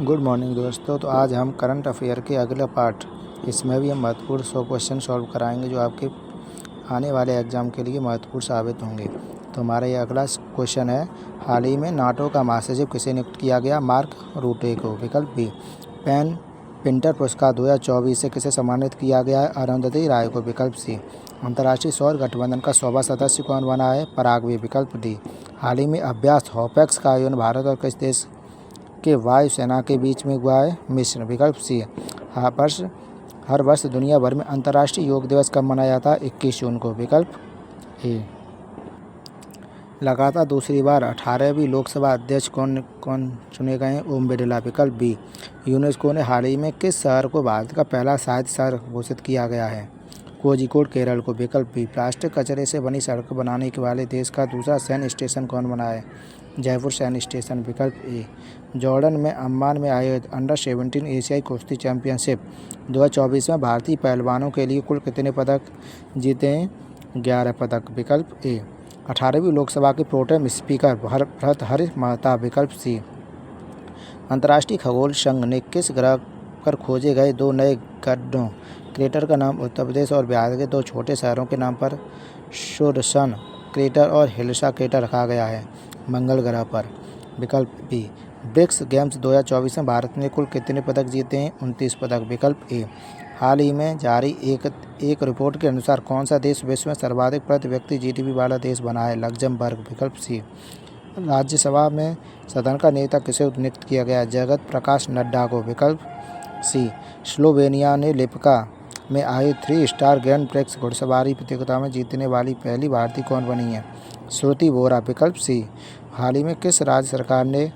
Good morning दोस्तों। तो आज हम करंट अफेयर के अगला पार्ट, इसमें भी हम महत्वपूर्ण 100 क्वेश्चन सॉल्व कराएंगे जो आपके आने वाले एग्ज़ाम के लिए महत्वपूर्ण साबित होंगे। तो हमारा ये अगला क्वेश्चन है, हाल ही में नाटो का महासचिव किसे नियुक्त किया गया? मार्क रूटे को। विकल्प बी, पेन पिंटर पुरस्कार 2024 से किसे सम्मानित किया गया है? अरुंधति राय को। विकल्प सी, अंतर्राष्ट्रीय सौर गठबंधन का 100वां सदस्य कौन बना है? पराग्वे। विकल्प डी, हाल ही में अभ्यास हॉपेक्स का आयोजन भारत और किस देश के वायुसेना के बीच में हुआ है? मिस्र। विकल्प सी, हर वर्ष दुनिया भर में अंतर्राष्ट्रीय योग दिवस कब मनाया जाता है? 21 जून को। विकल्प ए, लगातार दूसरी बार 18वीं लोकसभा अध्यक्ष कौन चुने गए हैं? ओम बिरला। विकल्प बी, यूनेस्को ने हाल ही में किस शहर को भारत का पहला साहित्य शहर घोषित किया गया है? कोझिकोड, केरल को। विकल्प बी, प्लास्टिक कचरे से बनी सड़क बनाने के वाले देश का दूसरा सैन्य स्टेशन कौन बना है? जयपुर सैन्य स्टेशन। विकल्प ए, जॉर्डन में अम्मान में आयोजित अंडर-17 एशियाई कुश्ती चैंपियनशिप 2024 में भारतीय पहलवानों के लिए कुल कितने पदक जीते हैं? 11 पदक। विकल्प ए, 18वीं लोकसभा के प्रोटेम स्पीकर भर्तृहरि महताब। विकल्प सी, अंतर्राष्ट्रीय खगोल संघ ने किस ग्रह पर खोजे गए 2 नए गड्ढों क्रेटर का नाम उत्तर प्रदेश और बिहार के 2 छोटे शहरों के नाम पर सुदर्शन क्रेटर और हिल्सा क्रेटर रखा गया है? मंगल ग्रह पर। विकल्प बी, ब्रिक्स गेम्स 2024 में भारत ने कुल कितने पदक जीते हैं? 29 पदक। विकल्प ए, हाल ही में जारी एक रिपोर्ट के अनुसार कौन सा देश विश्व में सर्वाधिक प्रति व्यक्ति जीडीपी वाला देश बना है? लग्जमबर्ग। विकल्प सी, राज्यसभा में सदन का नेता किसे नियुक्त किया गया? जगत प्रकाश नड्डा को। विकल्प सी, स्लोवेनिया ने लिप्का में आई 3 स्टार ग्रैंड प्रिक्स घुड़सवारी प्रतियोगिता में जीतने वाली पहली भारतीय कौन बनी है? श्रुति बोरा। विकल्प सी, हाल ही में किस राज्य सरकार ने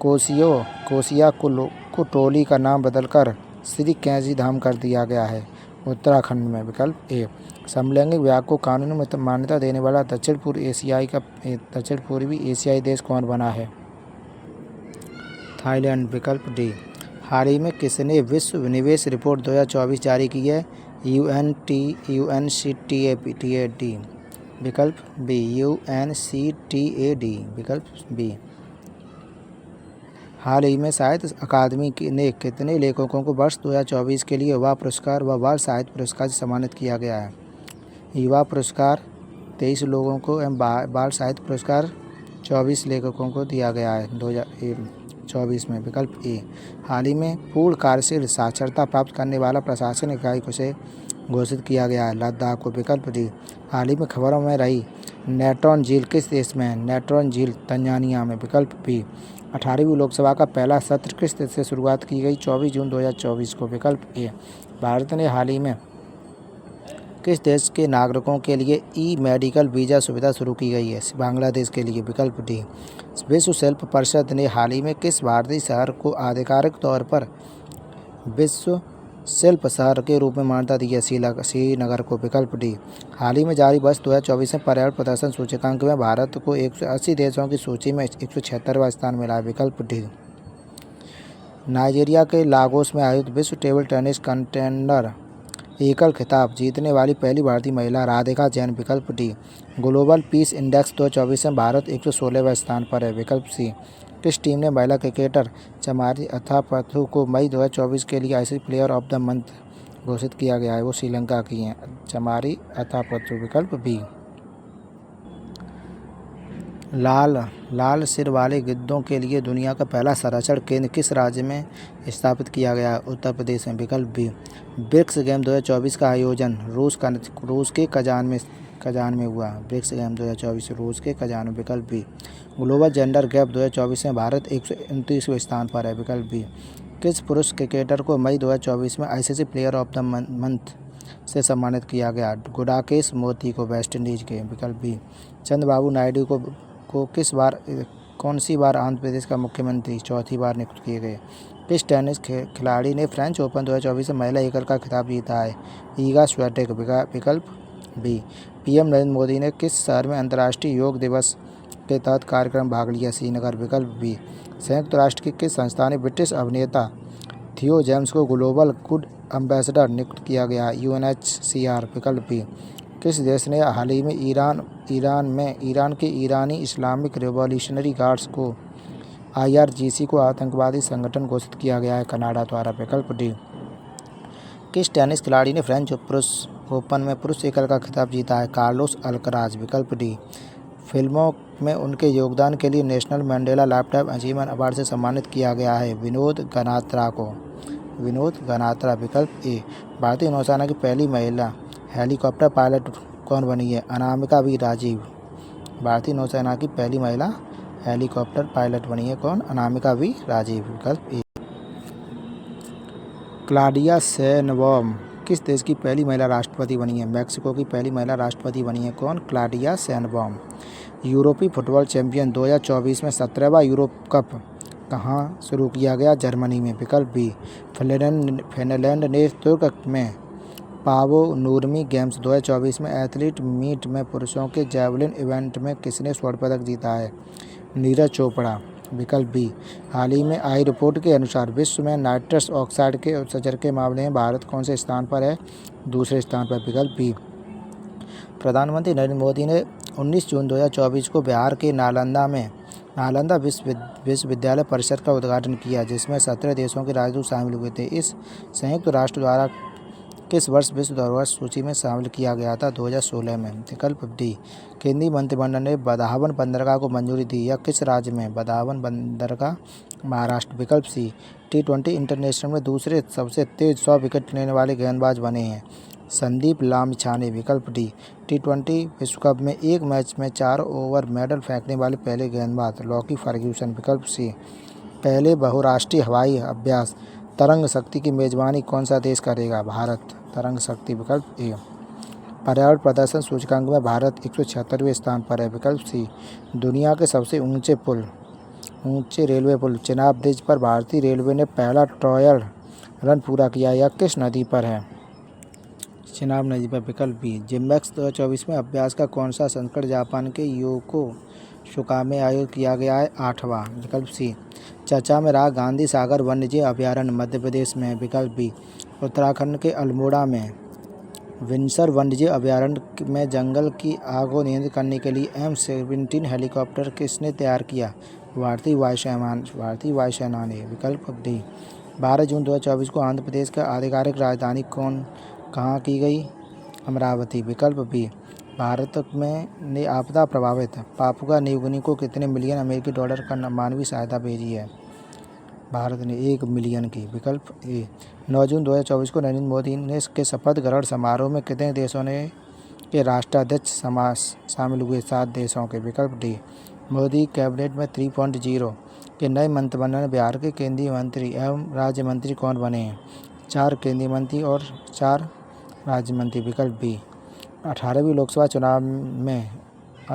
कोसिया कुटोली का नाम बदलकर श्री कैंची धाम कर दिया गया है? उत्तराखंड में। विकल्प ए, समलैंगिक विवाह को कानून में मान्यता देने वाला दक्षिण पूर्वी एशियाई देश कौन बना है? थाईलैंड। विकल्प डी, हाल ही में किसने विश्व निवेश रिपोर्ट 2024 जारी की है? UNCTAD। विकल्प बी, UNCTAD। विकल्प बी, हाल ही में साहित्य अकादमी ने कितने लेखकों को वर्ष 2024 के लिए युवा पुरस्कार व बाल साहित्य पुरस्कार से सम्मानित किया गया है? युवा पुरस्कार 23 लोगों को एवं बाल साहित्य पुरस्कार 24 लेखकों को दिया गया है 2024 में। विकल्प ए, हाल ही में पूर्ण कार्यशील साक्षरता प्राप्त करने वाला प्रशासनिक इकाई को घोषित किया गया है? लद्दाख को। विकल्प डी, हाल ही में खबरों में रही नेट्रॉन झील किस देश में है? नेट्रॉन झील तंजानिया में। विकल्प बी, 18वीं लोकसभा का पहला सत्र किस देश से शुरुआत की गई? 24 जून 2024 को। विकल्प ए, भारत ने हाल ही में किस देश के नागरिकों के लिए ई मेडिकल वीज़ा सुविधा शुरू की गई है? बांग्लादेश के लिए। विकल्प डी, विश्व शिल्प परिषद ने हाल ही में किस भारतीय शहर को आधिकारिक तौर पर विश्व शिल्प शहर के रूप में मान्यता दी है? श्रीनगर को। विकल्प डी, हाल ही में जारी वर्ष 2024 में पर्यावरण प्रदर्शन सूचकांक में भारत को 180 देशों की सूची में 176वां स्थान मिला है? विकल्प डी, नाइजीरिया के लागोस में आयोजित विश्व टेबल टेनिस कंटेंडर एकल खिताब जीतने वाली पहली भारतीय महिला राधिका जैन। विकल्प डी, ग्लोबल पीस इंडेक्स 2024 में भारत 116वें स्थान पर है? विकल्प सी, किस टीम ने महिला क्रिकेटर चमारी अथापथु को मई 2024 के लिए ICC player of the month घोषित किया गया है? वो श्रीलंका की हैं, चमारी अथापथु। विकल्प बी, लाल सिर वाले गिद्धों के लिए दुनिया का पहला संरक्षण केंद्र किस राज्य में स्थापित किया गया है? उत्तर प्रदेश में। विकल्प बी, ब्रिक्स गेम 2024 का आयोजन रूस के कजान में हुआ। ब्रिक्स गेम 2024 रूस के कजान में। विकल्प बी, ग्लोबल जेंडर गैप 2024 में भारत 129वें स्थान पर है? विकल्प बी, किस पुरुष क्रिकेटर को मई 2024 में ICC player of the month से सम्मानित किया गया? गुडाकेश मोती को, वेस्ट इंडीज के। विकल्प बी, चंद्रबाबू नायडू को कौन सी बार आंध्र प्रदेश का मुख्यमंत्री 4थी बार नियुक्त किए गए? किस टेनिस खिलाड़ी ने फ्रेंच ओपन 2024 में महिला एकल का खिताब जीता है? Iga Swiatek. विकल्प बी, पीएम नरेंद्र मोदी ने किस शहर में अंतर्राष्ट्रीय योग दिवस के तहत कार्यक्रम भाग लिया? श्रीनगर। विकल्प बी, संयुक्त राष्ट्र की किस संस्था ने ब्रिटिश अभिनेता थियो जेम्स को ग्लोबल गुड एम्बेसडर नियुक्त किया गया? UNHCR। विकल्प बी, किस देश ने हाल ही में ईरान के ईरानी इस्लामिक रिवॉल्यूशनरी गार्ड्स को IRGC को आतंकवादी संगठन घोषित किया गया है कनाडा द्वारा। विकल्प डी। किस टेनिस खिलाड़ी ने फ्रेंच पुरुष ओपन में पुरुष एकल का खिताब जीता है? Carlos Alcaraz. विकल्प डी। फिल्मों में उनके योगदान के लिए national Mandela lifetime achievement award से सम्मानित किया गया है विनोद गनात्रा को। विनोद गनात्रा। विकल्प ए। भारतीय नौसेना की पहली महिला हेलीकॉप्टर पायलट कौन बनी है? अनामिका वी राजीव। भारतीय नौसेना की पहली महिला हेलीकॉप्टर पायलट बनी है कौन? अनामिका वी राजीव। विकल्प ए। क्लॉडिया शेनबॉम किस देश की पहली महिला राष्ट्रपति बनी है? मैक्सिको की पहली महिला राष्ट्रपति बनी है कौन? Claudia Sheinbaum. यूरोपीय फुटबॉल चैंपियन 2024 में 17वां यूरोप कप कहाँ शुरू किया गया? जर्मनी में। विकल्प बी। फिनलैंड ने तुर्क में पावो नूर्मी गेम्स 2024 में एथलीट मीट में पुरुषों के जैवलिन इवेंट में किसने स्वर्ण पदक जीता है? नीरज चोपड़ा। विकल्प बी। हाल ही में आई रिपोर्ट के अनुसार विश्व में नाइट्रस ऑक्साइड के उत्सर्जन के मामले में भारत कौन से स्थान पर है? दूसरे स्थान पर। विकल्प बी। प्रधानमंत्री नरेंद्र मोदी ने 19 जून 2024 को बिहार के नालंदा विश्वविद्यालय परिषद का उद्घाटन किया, जिसमें 17 देशों के राजदूत शामिल हुए थे। इस संयुक्त राष्ट्र द्वारा किस वर्ष विश्व धरोहर सूची में शामिल किया गया था? 2016 में। विकल्प डी। केंद्रीय मंत्रिमंडल ने बदावन बंदरगाह को मंजूरी दी। यह किस राज्य में? बदावन बंदरगाह महाराष्ट्र। विकल्प सी। T20 इंटरनेशनल में दूसरे सबसे तेज 100 विकेट लेने वाले गेंदबाज बने हैं संदीप लामिछाने। विकल्प डी। T20 विश्व कप में एक मैच में 4 ओवर मेडल फेंकने वाले पहले गेंदबाज लॉकी फर्ग्यूसन। विकल्प सी। पहले बहुराष्ट्रीय हवाई अभ्यास तरंग शक्ति की मेजबानी कौन सा देश करेगा? भारत। तरंग शक्ति। विकल्प ए। पर्यावरण प्रदर्शन सूचकांक में भारत 176वें स्थान पर है। विकल्प सी। दुनिया के सबसे ऊंचे रेलवे पुल चेनाब ब्रिज पर भारतीय रेलवे ने पहला ट्रायल रन पूरा किया। यह किस नदी पर है? चेनाब नदी पर। विकल्प बी। जिम्नैक्स 2024 में अभ्यास का कौन सा संस्करण जापान के योकोसुका में आयोजित किया गया है? 8वां। विकल्प सी। चर्चा में रहा गांधी सागर वन्यजीव अभयारण्य मध्य प्रदेश में। विकल्प बी। उत्तराखंड के अल्मोड़ा में विंसर वन्यजीव अभयारण्य में जंगल की आग को नियंत्रित करने के लिए M17 हेलीकॉप्टर किसने तैयार किया? भारतीय वायुसेना ने। विकल्प डी। 12 जून 2024 को आंध्र प्रदेश का आधिकारिक राजधानी कहाँ की गई? अमरावती। विकल्प बी। भारत ने आपदा प्रभावित पापुआ न्यू गिनी को कितने मिलियन अमेरिकी डॉलर का मानवीय सहायता भेजी है? भारत ने 1 मिलियन की। विकल्प ए। 9 जून 2024 को नरेंद्र मोदी के शपथ ग्रहण समारोह में कितने देशों के राष्ट्राध्यक्ष शामिल हुए? 7 देशों के। विकल्प डी। मोदी कैबिनेट में 3.0 के नए मंत्रिमंडल में बिहार के केंद्रीय मंत्री एवं राज्य मंत्री कौन बने हैं? 4 केंद्रीय मंत्री और 4 राज्य मंत्री। विकल्प बी। 18वीं लोकसभा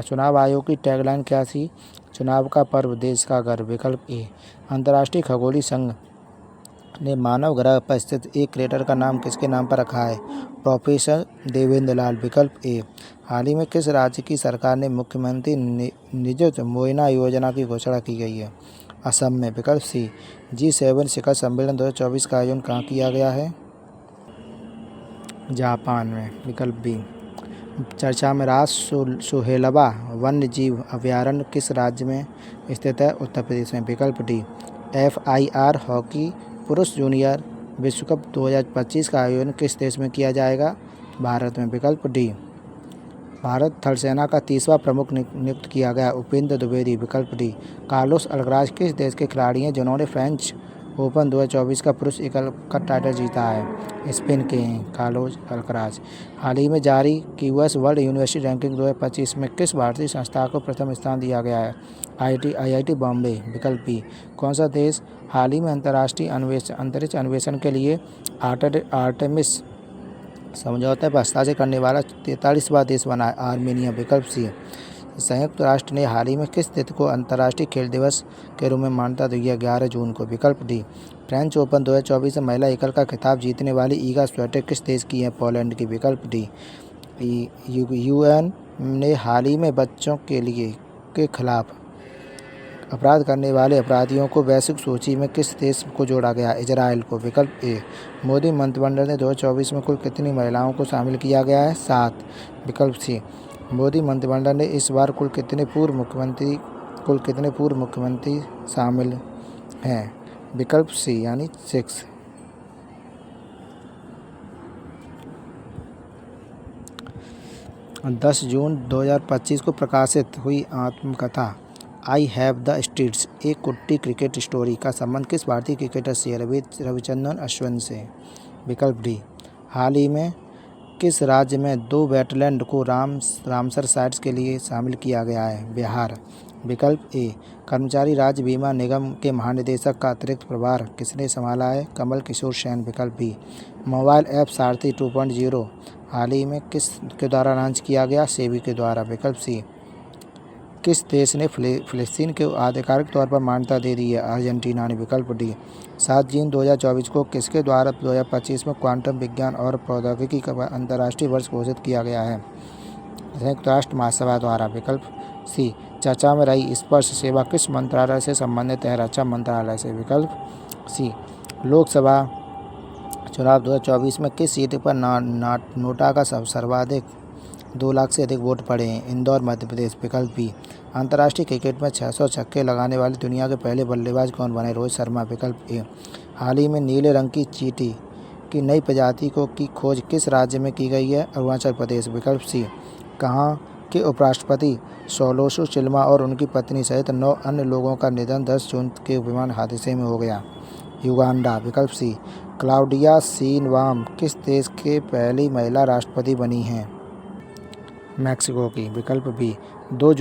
चुनाव आयोग की टैगलाइन क्या थी? चुनाव का पर्व देश का गर्व। विकल्प ए। अंतर्राष्ट्रीय खगोलीय संघ ने मानव ग्रह पर स्थित एक क्रेटर का नाम किसके नाम पर रखा है? प्रोफेसर देवेंद्र लाल। विकल्प ए। हाल ही में किस राज्य की सरकार ने मुख्यमंत्री निजुत मोइना योजना की घोषणा की गई है? असम में। विकल्प सी। G7 शिखर सम्मेलन 2024 का आयोजन कहाँ किया गया है? जापान में। विकल्प बी। चर्चा में रहा सोहेलवा वन्यजीव अभयारण्य किस राज्य में स्थित है? उत्तर प्रदेश में। विकल्प डी। FIR हॉकी पुरुष जूनियर विश्व कप 2025 का आयोजन किस देश में किया जाएगा? भारत में। विकल्प डी। भारत थल सेना का 30वां प्रमुख नियुक्त किया गया उपेंद्र द्विवेदी। विकल्प डी। कार्लोस अल्कराज किस देश के खिलाड़ी हैं जिन्होंने फ्रेंच ओपन 2024 का पुरुष एकल का टाइटल जीता है? स्पेन के हैं कार्लोस अल्कराज। हाल ही में जारी QS वर्ल्ड यूनिवर्सिटी रैंकिंग 2025 में किस भारतीय संस्था को प्रथम स्थान दिया गया है? IIT बॉम्बे। विकल्प बी। कौन सा देश हाल ही में अंतर्राष्ट्रीय अंतरिक्ष अन्वेषण के लिए आर्टेमिस समझौते पर हस्ताक्षर करने वाला 43वां देश बना है? आर्मेनिया। विकल्प सी। संयुक्त राष्ट्र ने हाल ही में किस तिथि को अंतर्राष्ट्रीय खेल दिवस के रूप में मान्यता दी है? 11 जून को। विकल्प डी। फ्रेंच ओपन 2024 में महिला एकल का खिताब जीतने वाली ईगा स्वीटेक किस देश की है? पोलैंड की। विकल्प डी। UN ने हाल ही में बच्चों के खिलाफ अपराध करने वाले अपराधियों को वैश्विक सूची में किस देश को जोड़ा गया? इजराइल को। विकल्प ए। मोदी मंत्रिमंडल ने 2024 में कुल कितनी महिलाओं को शामिल किया गया है? 7। विकल्प सी। मोदी मंत्रिमंडल ने इस बार कुल कितने पूर्व मुख्यमंत्री कुल कितने पूर्व मुख्यमंत्री शामिल हैं? विकल्प सी यानी 6। 10 जून 2025 को प्रकाशित हुई आत्मकथा आई हैव द स्ट्रीट्स एक कुट्टी क्रिकेट स्टोरी का संबंध किस भारतीय क्रिकेटर से? रविचंद्रन अश्विन से। विकल्प डी। हाल ही में किस राज्य में 2 वेटलैंड को रामसर साइट्स के लिए शामिल किया गया है? बिहार। विकल्प ए। कर्मचारी राज्य बीमा निगम के महानिदेशक का अतिरिक्त प्रभार किसने संभाला है? कमल किशोर सेन। विकल्प बी। मोबाइल ऐप सारथी 2.0 हाल ही में किस के द्वारा लॉन्च किया गया? सेबी के द्वारा। विकल्प सी। किस देश ने फ़िलिस्तीन को आधिकारिक तौर पर मान्यता दे दी है? अर्जेंटीना ने। विकल्प डी। 7 जून 2024 को किसके द्वारा 2025 में क्वांटम विज्ञान और प्रौद्योगिकी का अंतर्राष्ट्रीय वर्ष घोषित किया गया है? संयुक्त राष्ट्र महासभा द्वारा। विकल्प सी। चर्चा में रही स्पर्श सेवा किस मंत्रालय से संबंधित है? रक्षा मंत्रालय से। विकल्प सी। लोकसभा चुनाव 2024 में किस सीट पर नोटा का सर्वाधिक 2 लाख से अधिक वोट पड़े हैं? इंदौर मध्य प्रदेश। विकल्प बी। अंतर्राष्ट्रीय क्रिकेट में 600 छक्के लगाने वाले दुनिया के पहले बल्लेबाज कौन बने? रोहित शर्मा। विकल्प ए। हाल ही में नीले रंग की चींटी की नई प्रजाति की खोज किस राज्य में की गई है? अरुणाचल प्रदेश। विकल्प सी। कहाँ के उपराष्ट्रपति सोलोशु चिल्मा और उनकी पत्नी सहित 9 अन्य लोगों का निधन 10 जून के विमान हादसे में हो गया? युगांडा। विकल्प सी। क्लाउडिया शिनबाम किस देश के पहली महिला राष्ट्रपति बनी हैं? मैक्सिको की। विकल्प बी। 2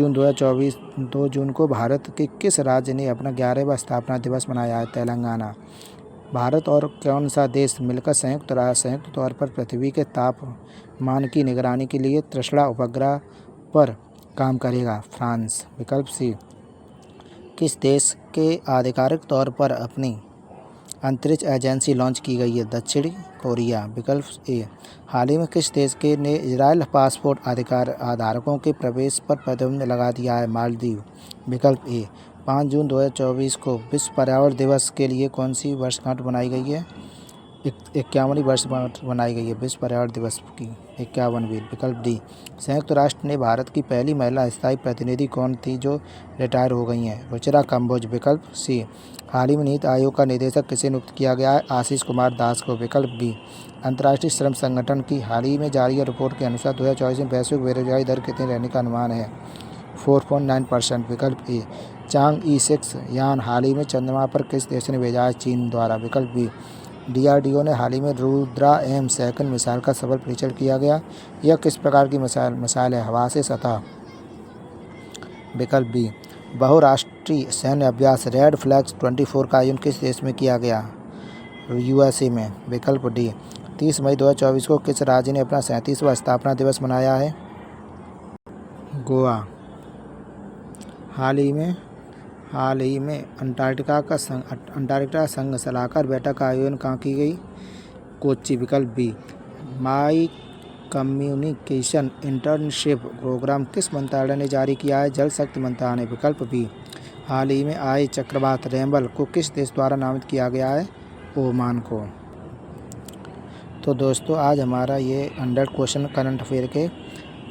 जून को भारत के किस राज्य ने अपना 11वां स्थापना दिवस मनाया है? तेलंगाना। भारत और कौन सा देश मिलकर संयुक्त तौर पर पृथ्वी के तापमान की निगरानी के लिए त्रिशला उपग्रह पर काम करेगा? फ्रांस। विकल्प सी। किस देश के आधिकारिक तौर पर अपनी अंतरिक्ष एजेंसी लॉन्च की गई है? दक्षिण कोरिया। विकल्प ए। हाल ही में किस देश के ने इजरायल पासपोर्ट धारकों के प्रवेश पर प्रतिबंध लगा दिया है? मालदीव। विकल्प ए। 5 जून 2024 को विश्व पर्यावरण दिवस के लिए कौन सी वर्षगांठ बनाई गई है? 51वीं वर्षगांठ बनाई गई है विश्व पर्यावरण दिवस की 51वीं। विकल्प डी। संयुक्त राष्ट्र ने भारत की पहली महिला स्थायी प्रतिनिधि कौन थी जो रिटायर हो गई हैं? रुचिरा कंबोज। विकल्प सी। हाल ही में नीति आयोग का निदेशक किसे नियुक्त किया गया है? आशीष कुमार दास को। विकल्प बी। अंतर्राष्ट्रीय श्रम संगठन की हाल ही में जारी रिपोर्ट के अनुसार 2024 में वैश्विक बेरोजगारी दर कितनी रहने का अनुमान है? 4.9%। विकल्प ए। चांग ई 6 यान हाल ही में चंद्रमा पर किस देश ने भेजा है? चीन द्वारा। विकल्प बी। DRDO ने हाल ही में रुद्रा M2 मिसाइल का सफल परीक्षण किया गया। यह किस प्रकार की मिसाइल है? हवा से सतह। विकल्प बी। बहुराष्ट्रीय सैन्य अभ्यास रेड फ्लैग 24 का आयोजन किस देश में किया गया? USA में। विकल्प डी। 30 मई 2024 को किस राज्य ने अपना 37वां स्थापना दिवस मनाया है? गोवा। हाल ही में अंटार्कटिका संघ सलाहकार बैठक का आयोजन कहाँ की गई? कोच्चि। विकल्प B. My communication internship program किस मंत्रालय ने जारी किया है? जल शक्ति मंत्रालय ने। विकल्प बी। हाल ही में आए चक्रवात रैम्बल को किस देश द्वारा नामित किया गया है? ओमान को। तो दोस्तों आज हमारा ये 100 क्वेश्चन करंट अफेयर के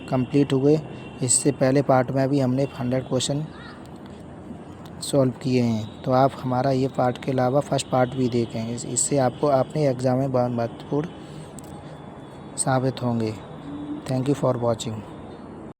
कंप्लीट हुए। इससे पहले पार्ट में भी हमने 100 क्वेश्चन सॉल्व किए हैं, तो आप हमारा ये पार्ट के अलावा फर्स्ट पार्ट भी देखें। इससे आपको अपने एग्ज़ाम में बहुत महत्वपूर्ण साबित होंगे। Thank you for watching.